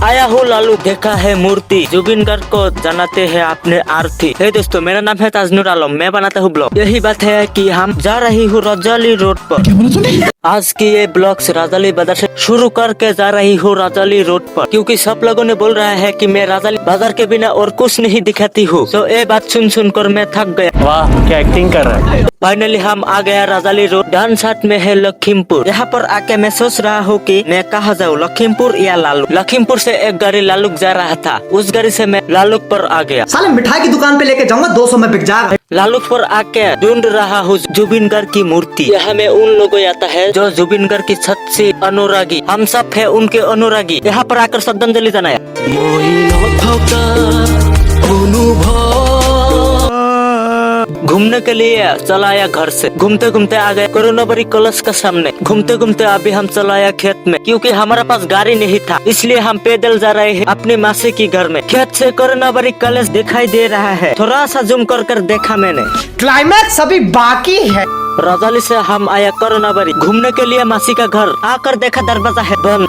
आया हूँ लालू, देखा है मूर्ति, जुबिन गार्ग को जनाते हैं अपने आरती। हे दोस्तों, मेरा नाम है ताजनुर आलम, मैं बनाता हूँ ब्लॉग। यही बात है कि हम जा रही हूँ रजाली रोड पर। आज की ये ब्लॉग्स रजाली बाजार से शुरू करके जा रही हूँ रजाली रोड पर, क्योंकि सब लोगों ने बोल रहा है कि मैं रजाली बाजार के बिना और कुछ नहीं दिखाती हूँ। तो ये बात सुन कर मैं थक गया। वाह, क्या एक्टिंग कर रहा है। फाइनली हम आ गया रजाली रोड। डान साथ में है लखीमपुर। यहाँ पर आके मैं सोच रहा हूँ कि मैं कहाँ जाऊँ, लखीमपुर या लालू। लखीमपुर से एक गाड़ी लालूक जा रहा था, उस गाड़ी से मैं लालूक पर आ गया। साले मिठाई की दुकान पे लेके जाऊंगा 200 में बिक जाएगा। लालूक पर आके ढूंढ रहा हूँ जुबिन गार्ग की मूर्ति। यहाँ में उन लोगों आता है जो जुबिन गार्ग की सच्ची अनुरागी, हम सब है उनके अनुरागी। यहाँ पर आकर श्रद्धांजलि जाना है। घूमने के लिए चला आया घर से। घूमते घूमते आ गए कोरोनाबरी कॉलेज के सामने। घूमते घूमते अभी हम चला आया खेत में, क्योंकि हमारे पास गाड़ी नहीं था, इसलिए हम पैदल जा रहे हैं अपनी मासी की घर में। खेत से कोरोनाबरी कॉलेज दिखाई दे रहा है, थोड़ा सा जूम कर देखा मैंने। क्लाइमैक्स अभी बाकी है। रजाली से हम आया कोरोनाबरी घूमने के लिए मासी का घर। आकर देखा दरवाजा है बंद।